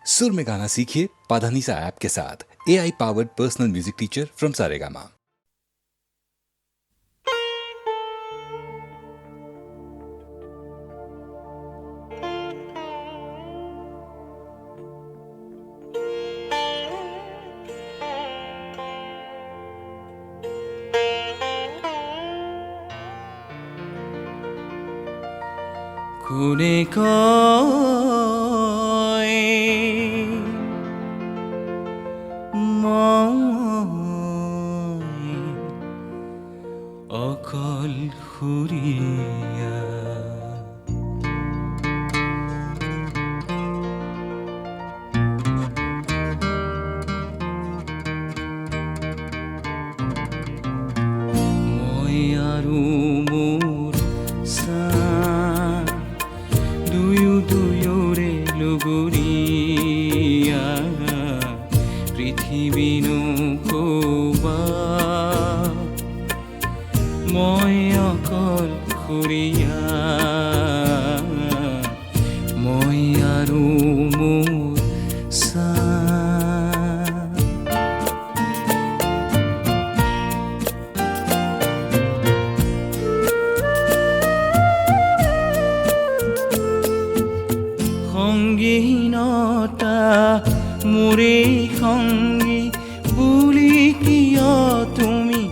सुर में गाना सीखिए पाधानीसा ऐप के साथ। AI powered personal music teacher from Saregama. কোনে কয় মই অকলশৰীয়া, মই আৰু মোৰ চাঁ দুয়োৰে লগৰীয়া, পৃথিৱীনো ক'বা মই অকলশৰীয়া, মই আৰু মোৰ চাঁ। সংগীনতা মোৰে সংগী বুলি কিয় তুমি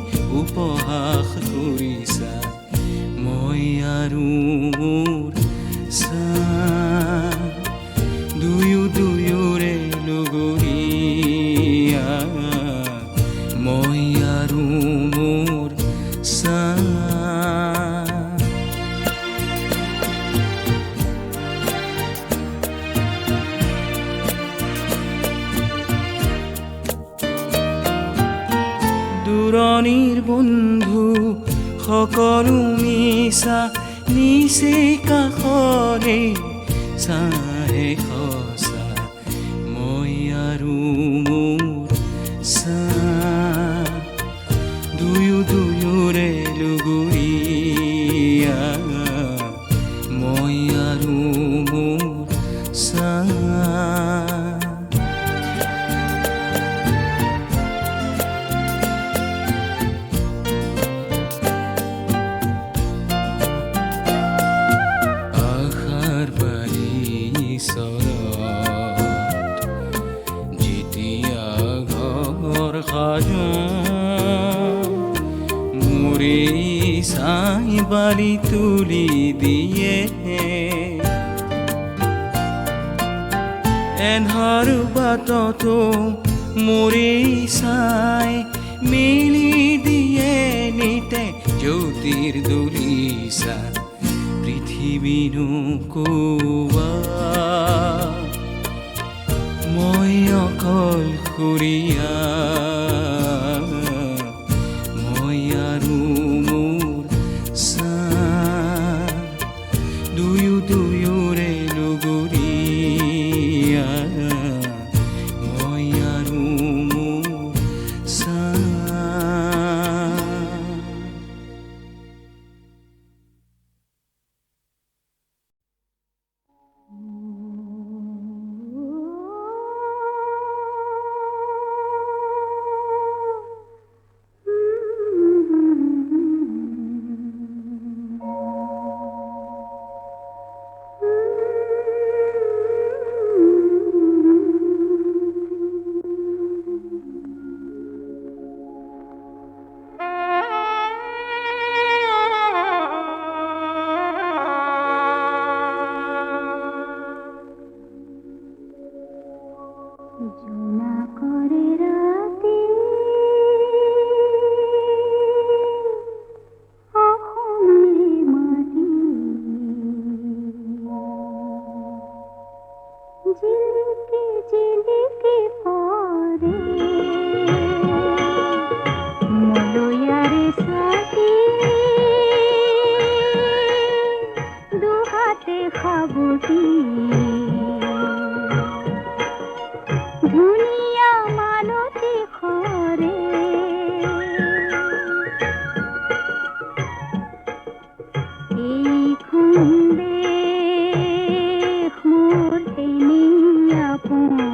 উপহাস কৰিছা, মই আৰু মোৰ চাঁ দুয়োৰে লগৰীয়া, মই আৰু মোৰ চাঁ। দূৰণিৰ বন্ধু সকলো মিছা, নিচে কাষৰে চাহে সঁচা, মই আৰু মোৰ চাঁ দুয়োৰে লগৰীয়া, মই আৰু মোৰ চাঁ। যেতিয়া ঘৰ সাজো মোৰে চাই বালি তুলি দিয়ে, এন্ধাৰ বাটতো মোৰে চাই মেলি দিয়ে নিতে জ্যোতিৰ দলিচা, পৃথিৱীনো ক'বা মই অকলশৰীয়া, মই আৰু মোৰ চাঁ দুয়োৰে লগৰীয়া, মই আৰু মোৰ চাঁ। देख मोर तेनी अपन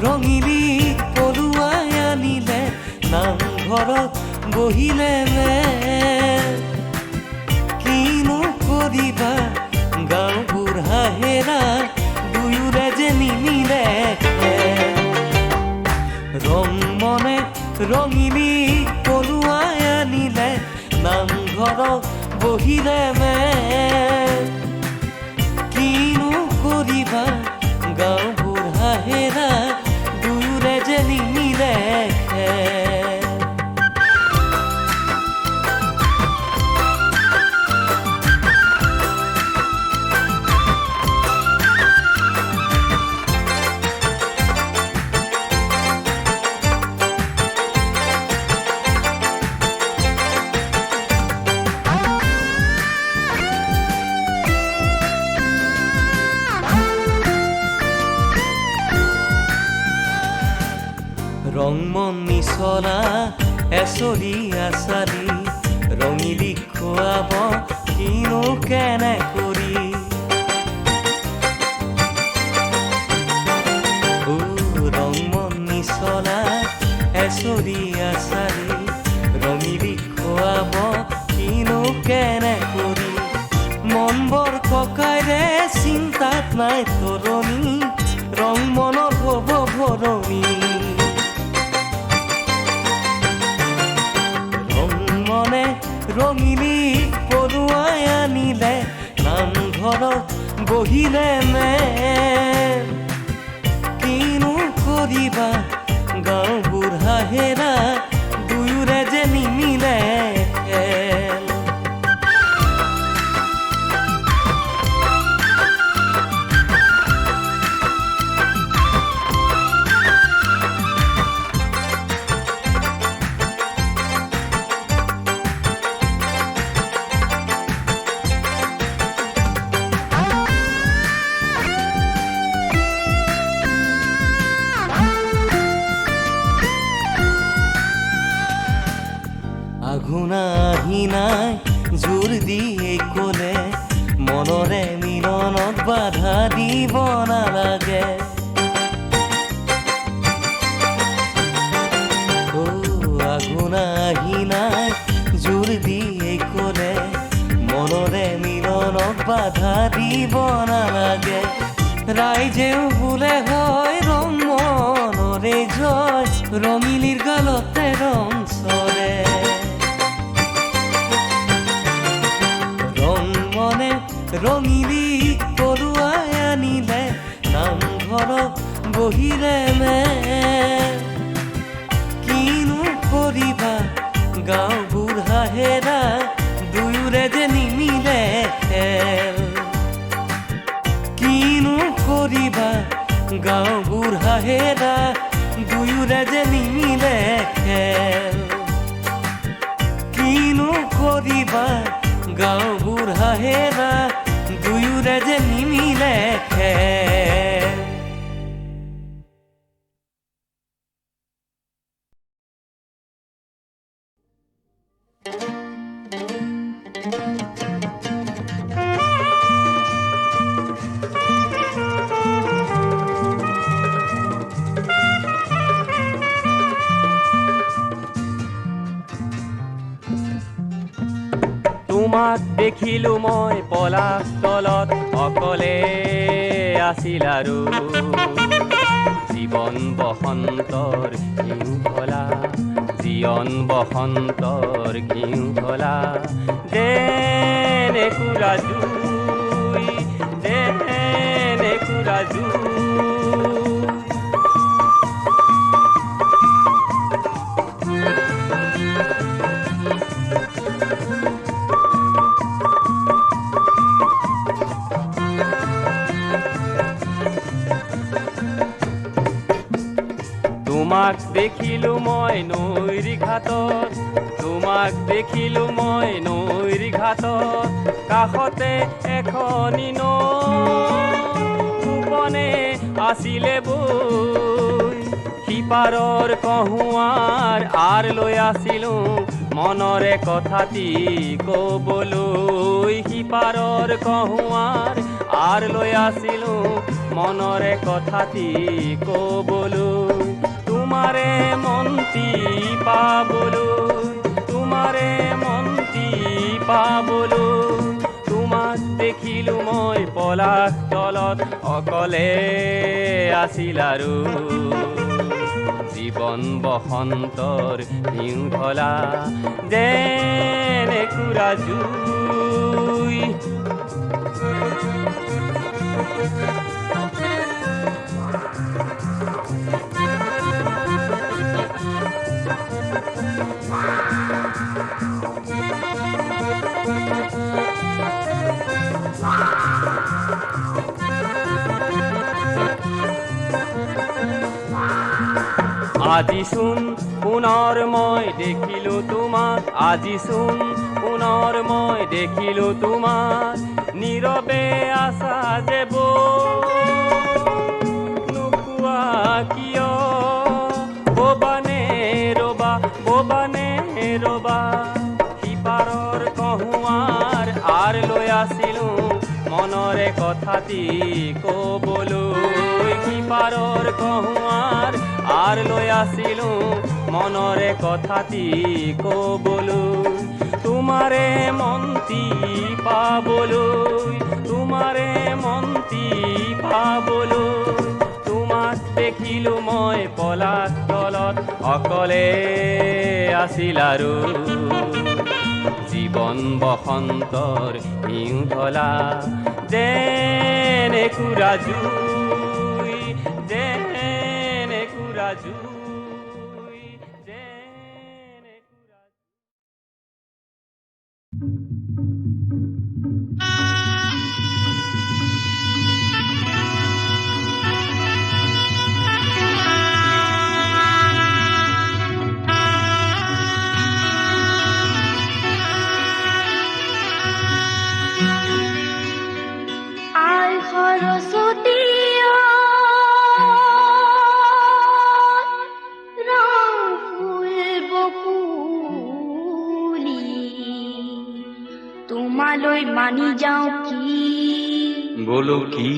ৰঙিলী পলুৱাই আনিলে নামঘৰত বহিলে কিনো কৰিবা গাঁও বুঢ়া হেৰা দুয়োৰে যে নিমিলে ৰং মনে ৰঙিলী পলুৱাই আনিলে নামঘৰত বহিলে কিনো কৰিবা গাঁও বুঢ়া হেৰা দুয়োৰে যে নিমিলে ৰংমন নিচলা এচৰি আচাৰি ৰঙিলী খুৱাব কিনো কেনে কৰি ৰংমন নিচলা এচৰি আচাৰি ৰঙিলী খুৱাব কিনো কেনে কৰি মন বৰ ককাইৰে চিন্তাত নাই তৰণি ৰং মনত হ'ব ভৰণি মনে ৰঙিলী পলুৱাই আনিলে নামঘৰত বহিলে কিনো কৰিবা গাঁও বুঢ়া হেৰা দুয়োৰে যে নিমিলে আঘোনা আহিনাই জোৰ দিয়ে ক'লে মনৰে মিলনত বাধা দিব নালাগে আঘোনা আহিনাই জোৰ দিয়ে ক'লে মনৰে মিলনত বাধা দিব নালাগে ৰাইজেও বোলে হয় ৰং মনৰে জয় ৰঙিলীৰ গালতে ৰং চৰে ৰঙিলী পলুৱাই আনিলে নামঘৰত বহিলে কিনো কৰিবা গাঁও বুঢ়া হেৰা দুয়োৰে যে নিমিলে কিনো কৰিবা গাঁও বুঢ়া হেৰা দুয়োৰে যে নিমিলে কিনো কৰিবা গাঁও বুঢ়া হেৰা দুয়োৰে যে নিমিলে তোমাক দেখিলো মই পলাশ তলত অকলে আছিল আৰু জীৱন বসন্তৰ শৃংখলা জীৱন বসন্তৰ শৃংখলা যেনে কুৰা জুই যেনে কুৰা জুই তোমাক দেখিলো মই নৈৰ ঘাটত তোমাক দেখিলো মই নৈৰ ঘাটত কাষতে এখনি নৌপনে আছিলে বৈ সিপাৰৰ কহুৱাৰ আৰ লৈ আছিলো মনৰে কথাটি ক'বলৈ সিপাৰৰ কহুৱাৰ আৰ লৈ আছিলো মনৰে কথাটি ক'বলৈ তোমাৰে মন্তি পাবলৈ তোমাৰে মন্তি পাবলৈ তোমাক দেখিলো মই পলাশ তলত অকলে আছিল আৰু জীৱন বসন্তৰ হিউধলা যেন একুৰা জুই আজি চোন পুনৰ মই দেখিলো তোমাক আজি চোন পুনৰ মই দেখিলো তোমাক নীৰৱে আছা যে নোকোৱা কিয় ববানে ৰবা সিপাৰৰ কহুৱাৰ আৰ লৈ আছিলো মনৰে কথাটি ক'বলৈ সিপাৰৰ কহুৱাৰ আৰ লৈ আছিলো মনৰে কথাটি ক'বলৈ তোমাৰে মন্তি পাবলৈ তোমাৰে মন্তি পাবলৈ তোমাক দেখিলো মই পলাশ তলত অকলে আছিল আৰু জীৱন বসন্তৰ হিউধলা যেন একুৰা জুই যেন একুৰা জুই যেন একুৰা সরস্বতী রং ফুল বকুলি তোমালৈ মানি যাওঁ কি বলো কি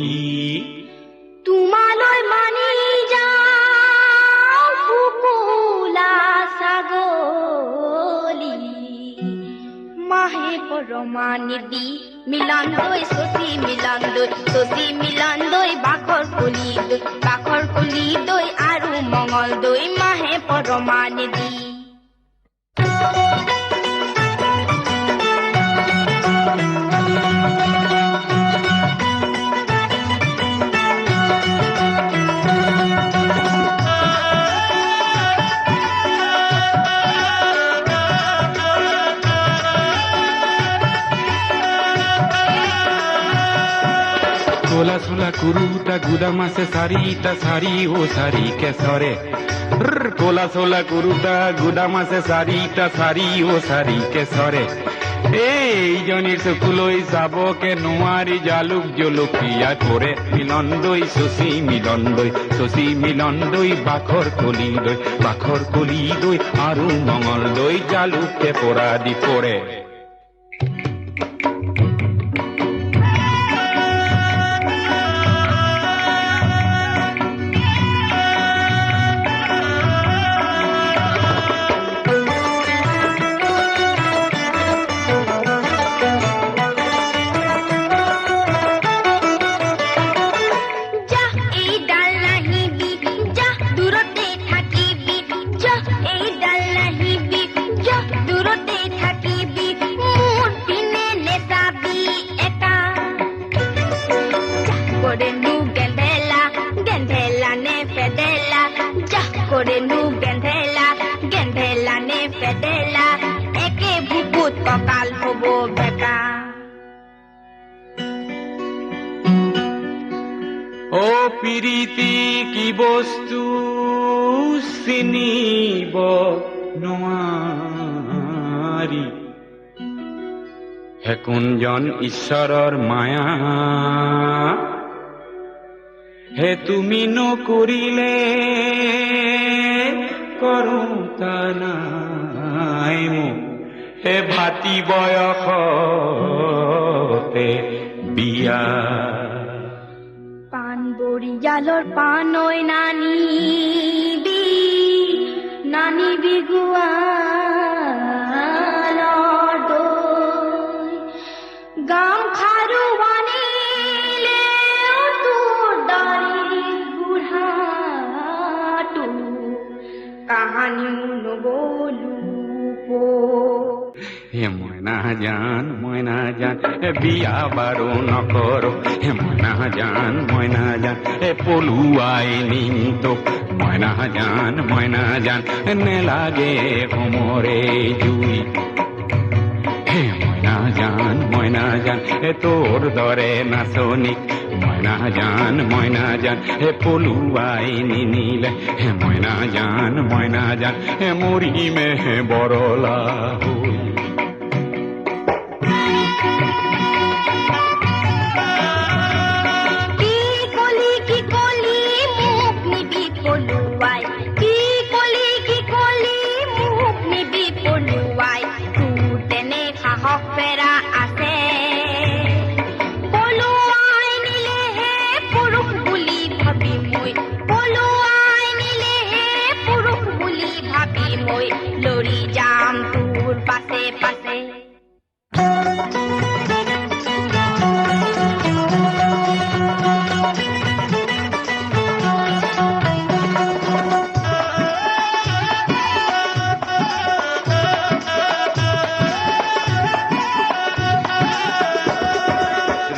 তোমালৈ মানি যাওঁ কুকুলা ছাগলী মাহে পৰমা নিদি মিলন দৈ শশী মিলন দৈ বাখৰ কলি দৈ আৰু মঙল দৈ মাহে পৰমা নিদি Sola sola kuruta gudamase sarita sari o sari kesore Kola sola kuruta gudamase sarita sari o sari kesore এই জনির চকুলৈ যাবকে নোৱাৰি জালুক জলকীয়া কৰে মিলন দৈ শশী মিলন দৈ বাখৰ কলি দৈ আৰু মঙল দৈ জালুকে পৰা দি পৰে ও পিৰিতি কি বস্তু চিনিব নোৱাৰি হে কোনজন ঈশ্বৰৰ মায়া হে তুমি নকৰিলে কৰোতা নাই মোক হে ভাতি বয়সতে বিয়া বৰিয়ালৰ পানৈ নানিবি গোৱালৰ দৈ গামখাৰু আনিলে তোৰ দাড়ি বুঢ়াটো কাহানিও নগলো হে ময়না জান বিয়া বাৰু নকৰো হে ময়না জান পলুৱাই নিতো ময়না জান নেলাগে সমৰে জুই হে ময়না জান তোৰ দৰে নাচনিক ময়না জান পলুৱাই নিনিলে হে ময়না জান মৰিমে বৰলা হৈ লৰি যাম তোৰ পাছে পাছে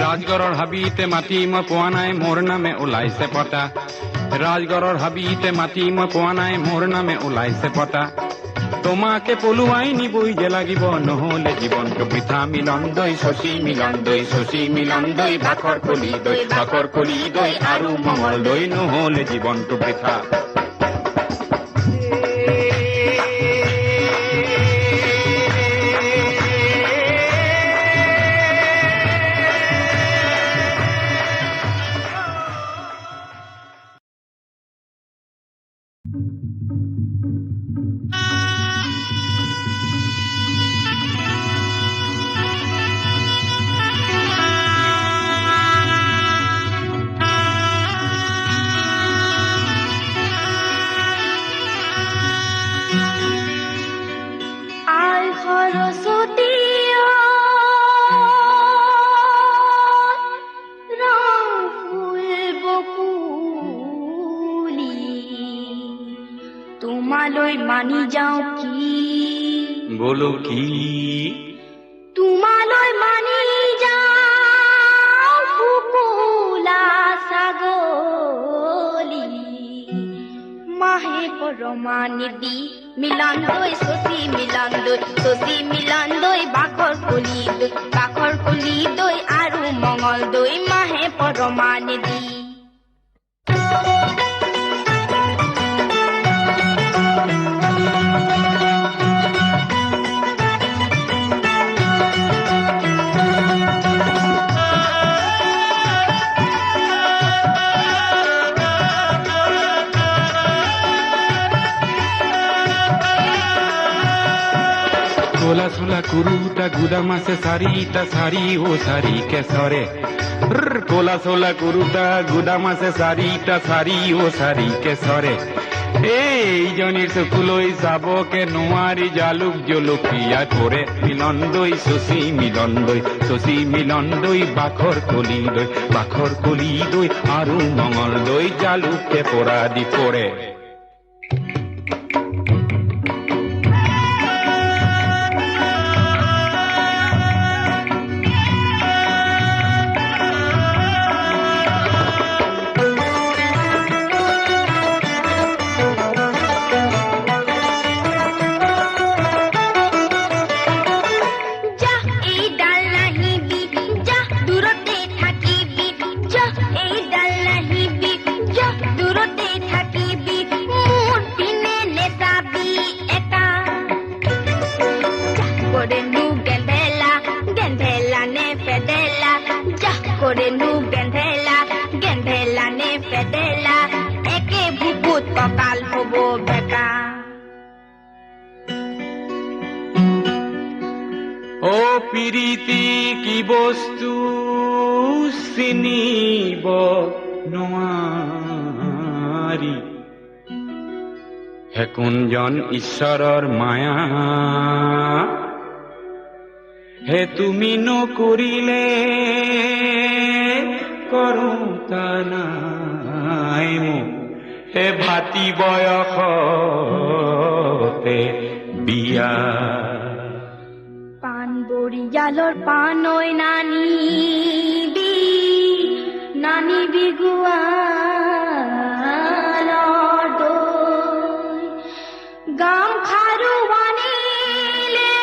ৰাজগড়ৰ হাবিতে মাতি মই পোৱা নাই মোৰ নামে ওলাইছে পতা ৰাজগড়ৰ হাবিতে মাতি মই পোৱা নাই মোৰ নামে ওলাইছে পতা তোমাকে পলুৱাই নিবই যে লাগিব নহলে জীৱনটো বৃথা মিলন দৈ শশী মিলন দৈ ভাকৰ কলি দৈ আৰু মঙল দৈ নহলে জীৱনটো বৃথা তোমালৈ মানি যাওঁ কি বলো কি তোমালৈ মানি যাওঁ কুকুলা ছাগলী মাহে পৰমা নিদি মিলন দৈ শশী মিলন দৈ বাখৰ কলি দৈ আৰু মঙল দৈ মাহে পৰমা নিদি কোলা সোলা কুরুটা গুদাম আছে সারিটা সারি ও সারি কেশরে কোলা সোলা কুরুটা গুদাম আছে সারিটা সারি ও সারি কেশরে এইজনীৰ চকুলৈ চাবকে নোৱাৰি জালুক জলকীয়া কৰে মিলন দৈ শশী মিলন দৈ বাখৰ কলি দৈ আৰু মঙল দৈ জালুকে পৰা দি কৰে প্ৰীতি কি বস্তু চিনিব নোৱাৰি হে কোনজন ঈশ্বৰৰ মায়া হে তুমি নকৰিলে কৰোতা নাই মোক হে ভাতি বয়সতে বিয়া পান বৰিয়ালৰ পানৈ নানিবি গোৱালৰ দৈ গামখাৰু আনিলে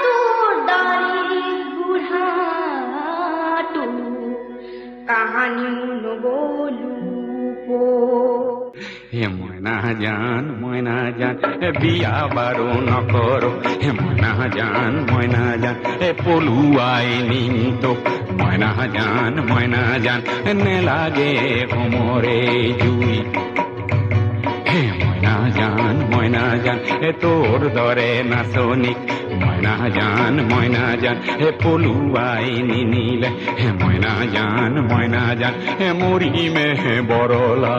তোৰ দাড়ি বুঢ়াটো কাহানিও নগলো হে মইনা জান হে বিয়া বাৰু নকৰো হে মইনা জান হে পলুৱাই নিতো মইনা জান নেলাগে সমৰে জুই হে মইনা জান হে তোৰ দৰে নাচনিক মইনা জান হে পলুৱাই নিনিলে হে মইনা জান হে মৰিমে হে বৰলা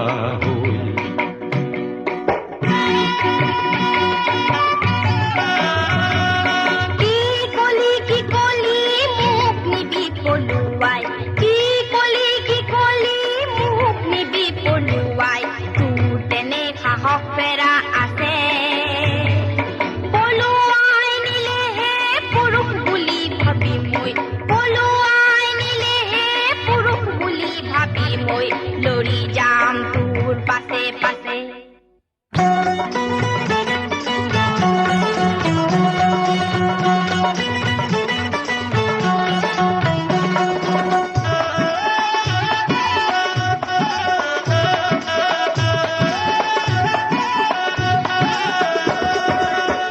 হৈ লৰি যাম তোৰ পাছে পাছে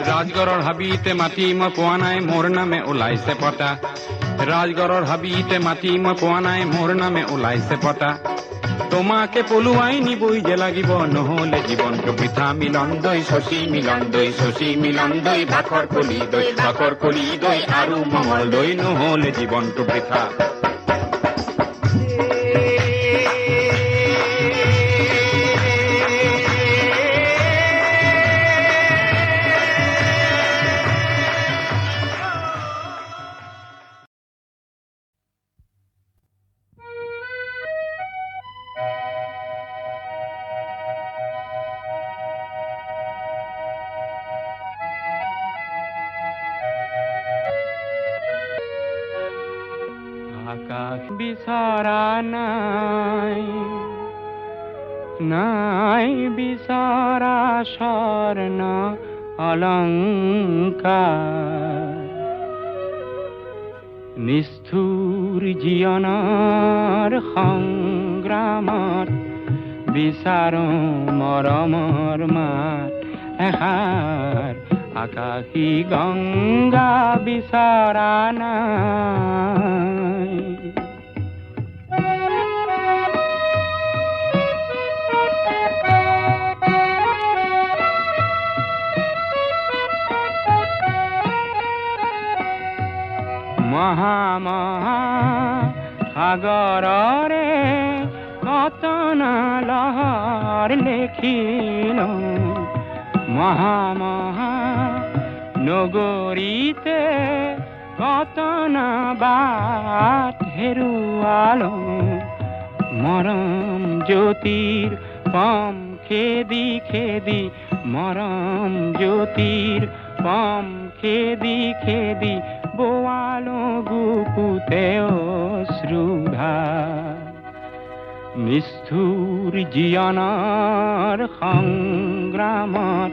ৰাজগড়ৰ হাবিতে মাটি মই পোৱা নাই মোৰ নামে ওলাইছে পতা ৰাজগড়ৰ হাবিতে মাটি মই পোৱা নাই মোৰ নামে ওলাইছে পতা তোমাকে পলুৱাই নিবই যে লাগিব নহলে জীৱনটো বৃথা মিলন দৈ শশী মিলন দৈ ভাকৰ কলি দৈ আৰু মঙল দৈ নহলে জীৱনটো বৃথা আকাশ বিচৰা নাই বিচৰা স্বৰ্ণ অলংকাৰ নিষ্ঠুৰ জীৱনৰ সংগ্ৰামত বিচাৰো মৰমৰ মাত এষাৰ আকাশী গংগা বিচৰা নাই মহা সাগৰৰে কতনা লহৰ লেখিলো মহা নগৰীতে কতনা বাট হেৰুৱালো মৰম জ্যোতিৰ পম খেদি মৰম জ্যোতিৰ পম খেদি বোৱালো গুপুতে অশ্ৰুধা নিষ্ঠুৰ জীৱনৰ সংগ্ৰামত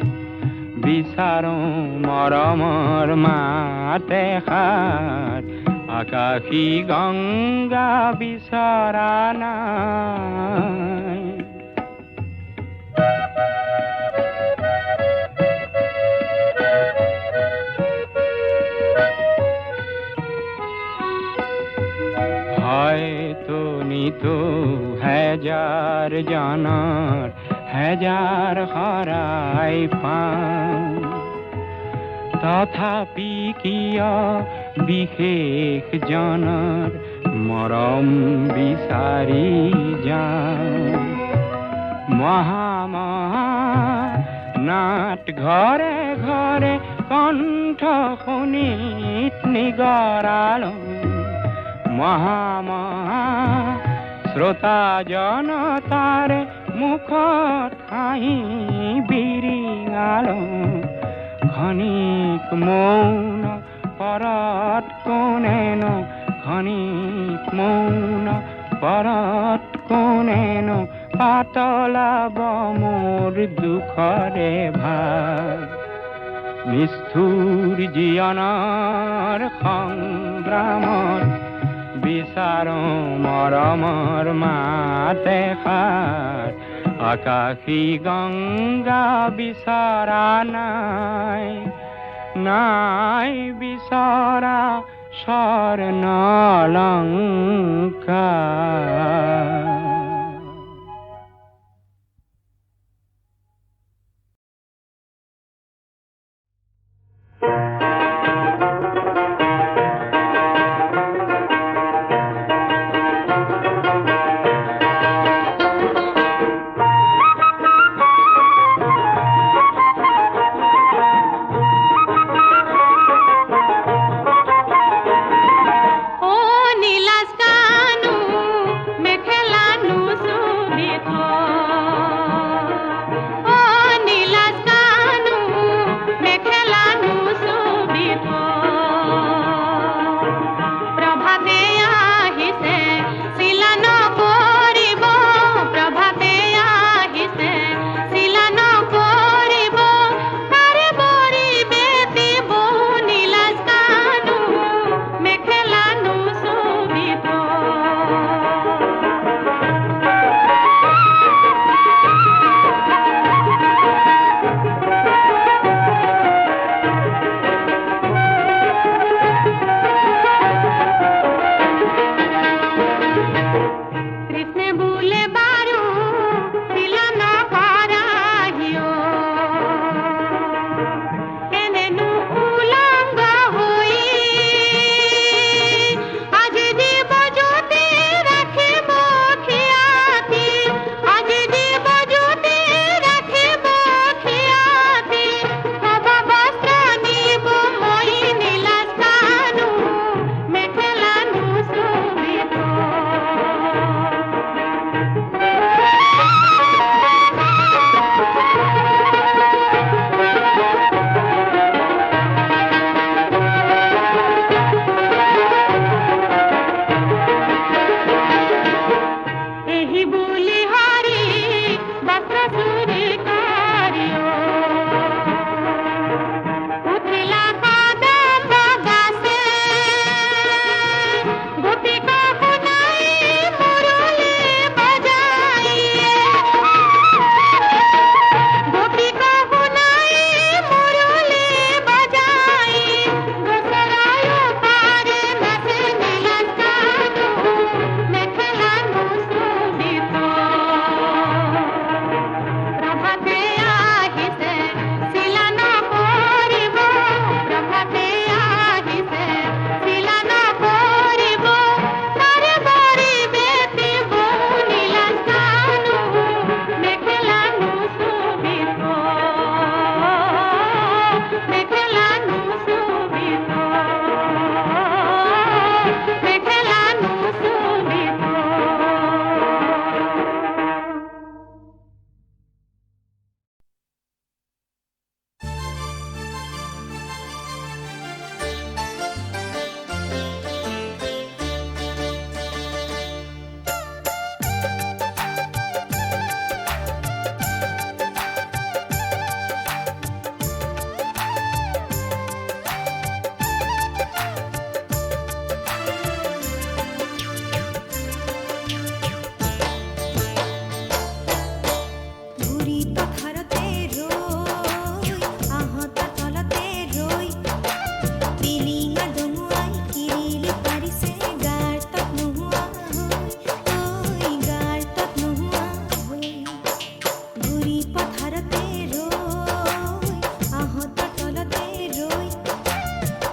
বিচাৰো মৰমৰ মাত এষাৰ আকাশী গংগা বিচৰা নাই হয়তো নিতো হেজাৰ জনৰ হেজাৰ হৰাই পাওঁ তথাপি কিয় বিশেষ জনৰ মৰম বিচাৰি যাওঁ মহা নাট ঘৰে ঘৰে কণ্ঠ শুনিত নিগৰালো মহা শ্ৰোতা জনতাৰে মুখত হাঁহি বিৰিঙালো ক্ষণিক মৌন পৰত কোনেনো ক্ষণিক মৌন পৰত কোনেনো পাতলাব মোৰ দুখৰে ভাগ নিষ্ঠুৰ জীৱনৰ সংগ্ৰামত বিচাৰো মৰমৰ মাত এষাৰ আকাশী গংগা বিচৰা নাই নাই বিচৰা স্বৰ্ণলংকাৰ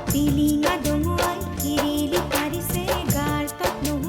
Pilinga donguai kirili parise gar tak no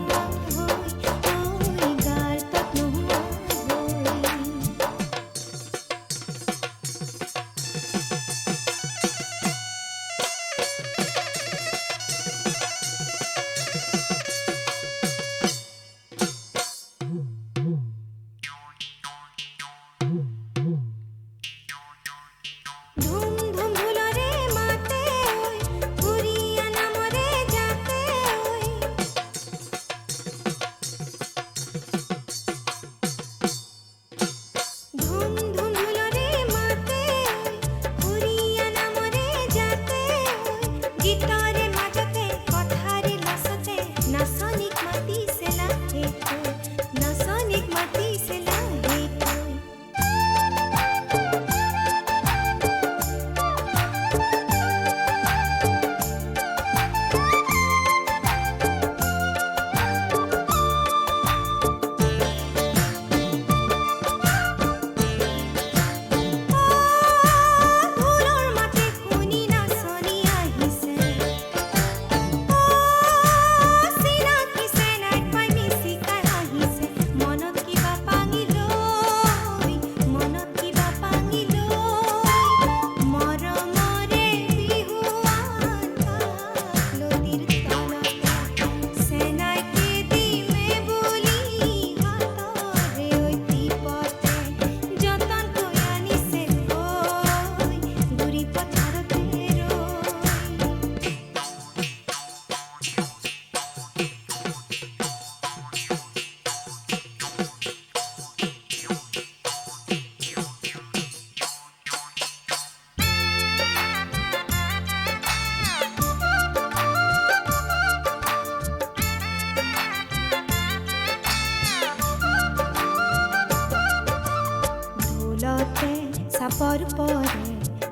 চাপৰ পৰে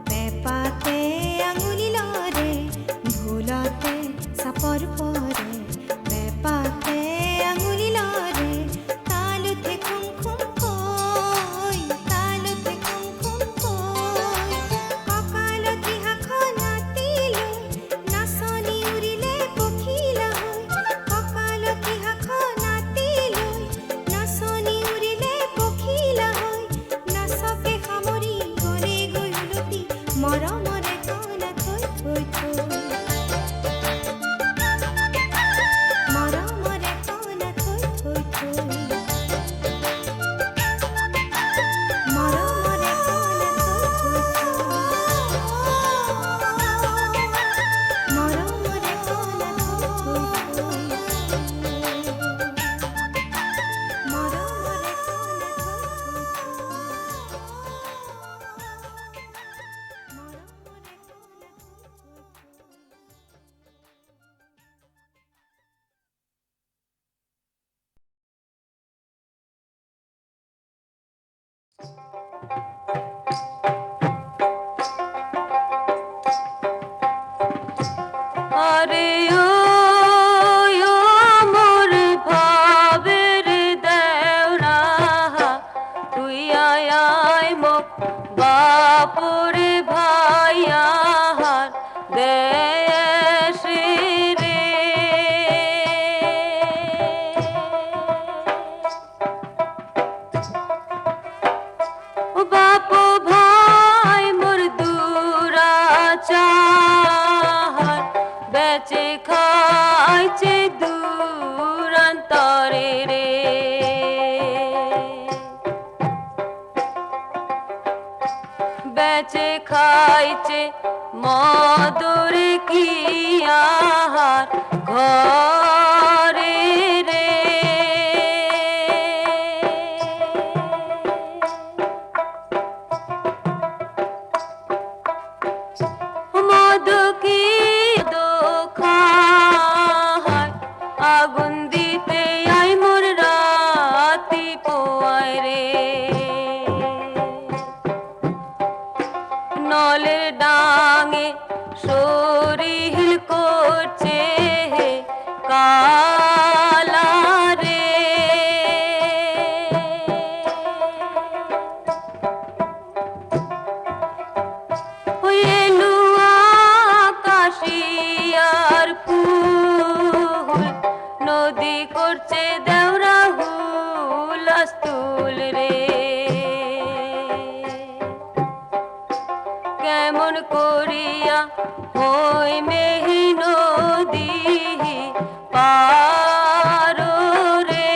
পেপাতে আঙুলি লৰে ভুলতে চাপৰ পৰে পেপাতে আঙুলি লৰে তালুতে কুমকুম কৈ তালুতে কুমকুম কৈ কঁকালত ৰিহাখন নাতিলৈ নাচনি উৰিলে পখিলা হৈ কঁকালত ৰিহাখন নাতিলৈ নাচনি উৰিলে পখিলা হৈ নাচকে সামৰি গলে গৈ উলটি মৰমৰে কনা থৈ থৈ থৈ মৰমৰে কনা থৈ থৈ থৈ মৰমৰে কনা থৈ থৈ থৈ মৰমৰে কনা থৈ থৈ থৈ মৰমৰে আরে ও মোর ভাবের দেওরা তুই আয় আয় মোক বাপুরে ভাইয়ার দেশে রে ও বাপু ভাই মোর দুরাচার বেচে খাইছে দূরান্তরে রে বেচে খাইছে মধুর কি আহার ঘরে রে মধু কি দোখায় আগুন দিতে আই মোর রাতি পোয়ায় রে নলের ডাঙে শরীর করছে কালা রে এলু আকাশিয়ার ফুল নদী করছে দেওরা হুলস্থুল রে কেমন করিয়া হই মেহি নদী পার রে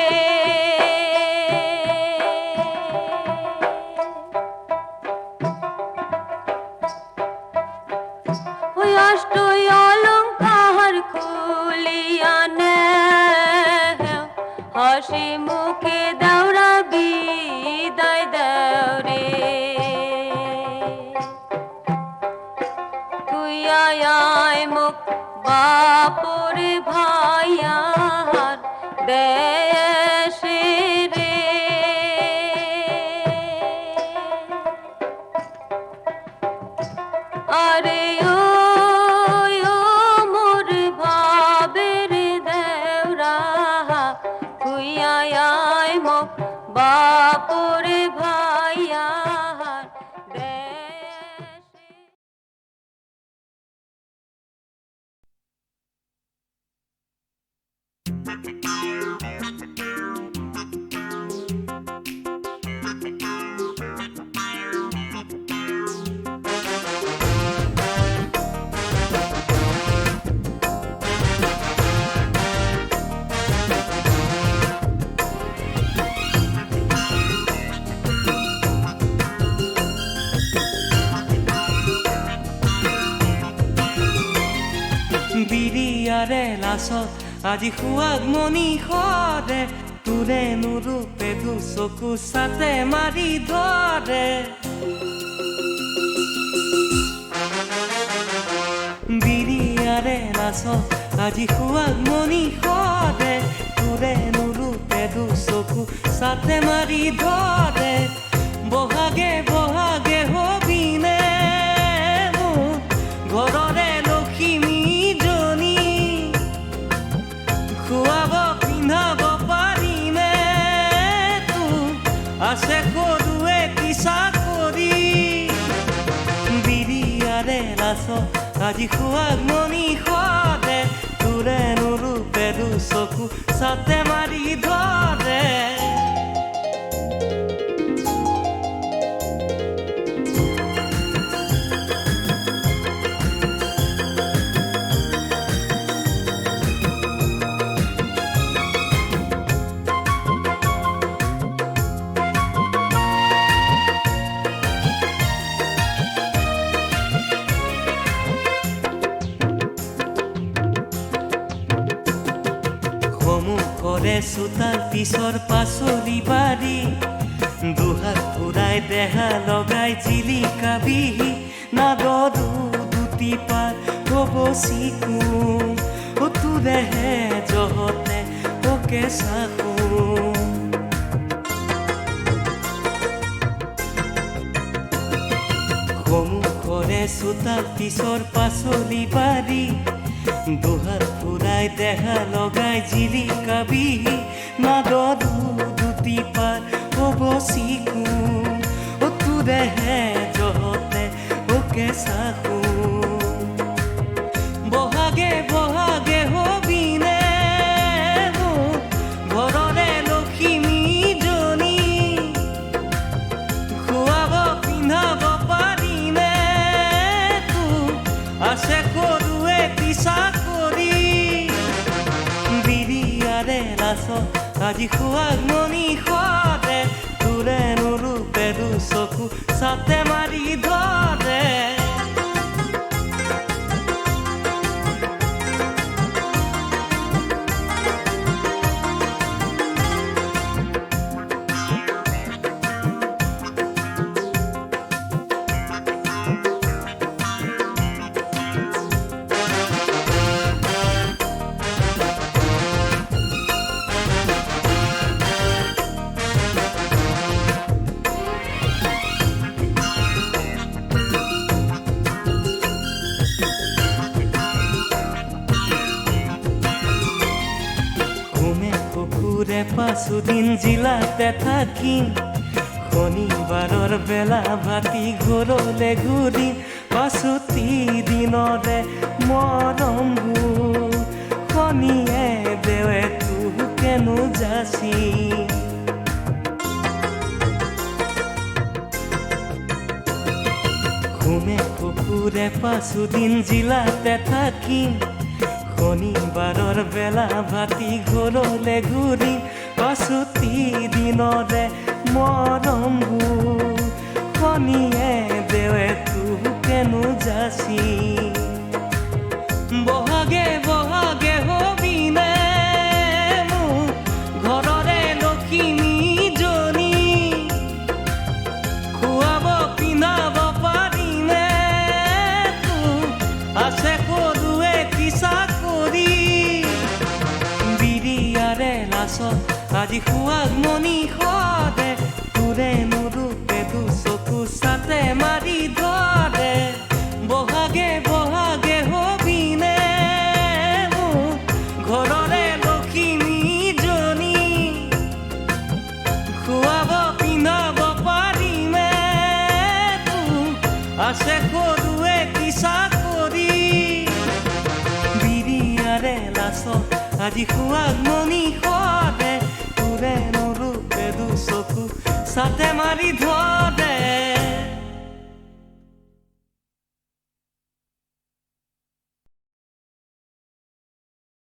ওই অষ্ট অলঙ্কার খুলিয়া নে হাসি মুখে দেওরা বিদায় দেও রে তুই আয় আয় মুখ বাপুরে ভাইয়ার দেশে রে আরে ও মোর ভাবের দেওরা তুই আয় আয় মুখ বাপুরে ভাইয়ার দেশে বিৰিয়াৰে লাচত আজি সুৱাগ মণি সৰে তোৰে নুৰূপে দুচকু চাতে মাৰি ধৰে বিৰিয়াৰে লাচত আজি সুৱাগ মণি সৰে তোৰে নুৰূপে দুচকু চাতে মাৰি ধৰে বহাগে বহাগে হৈ সৰুৱে কিছা কৰি বিৰিয়াৰে লাছত আজি খোৱাক মনি সদে তোৰে নুৰূপে চকু চাতে মাৰি ধৰে সন্মুখৰে চোতাল পিছৰ পাচলি বাৰী দুহাত ফুৰাই দেহা লগাই জিলিকা বিহি নাদৰো দুটি পাৰ হ'ব চিকুণ তোৰেহে জহতে ওকে চাকোন সন্মুখৰে চোতাল পিছৰ পাচলি বাৰী দুহাত ফুৰাই দেহা লগাই জিলিকা বিহি নাদৰো দুটি পাৰ হ'ব চিকুণ তোৰেহে জহতে ওকে চাকোন বহাগে বহাগে হবিনে ঘৰৰে লখিমীজনী খুৱাব পিন্ধাব পাৰিনে আছে সৰুৱে কিছা কৰি বিৰিয়াৰে লাছত আজি খোৱাক মনি সদে তোৰে নুৰূপে চকু চাতে মাৰি ধৰে কুকুৰে পাঁচোদিন জিলাতে থাকিম শনিবাৰৰ বেলা ভাতি ঘৰলে ঘূৰিম পাছতি দিনৰে মৰমবোৰ শনিয়ে দেৱে তোকেনো যাচি কুকুৰে পাঁচোদিন জিলাতে থাকিম শনিবাৰৰ বেলা ভাতি ঘৰলে ঘূৰি পাছতি দিনৰে মৰমবোৰ শনিয়ে দেৱে তোকেনো যাচি বহাগে বহাগে হবিনে ঘৰৰে লখিমীজনী খুৱাব পিন্ধাব পাৰিনে আছে সৰুৱে কিছা কৰি বিৰিয়াৰে লাছত আজি খোৱাক মনি সদে তোৰে নুৰূপে চকু চাতে মাৰি ধৰে বহাগে বহাগে হবিনে ঘৰৰে লখিমীজনী খুৱাব পিন্ধাব পাৰিনে আছে সৰুৱে কিছা কৰি বিৰিয়াৰে লাছত আজি খোৱাক মনি সদে তোৰে নুৰূপে চকু চাতে মাৰি ধৰে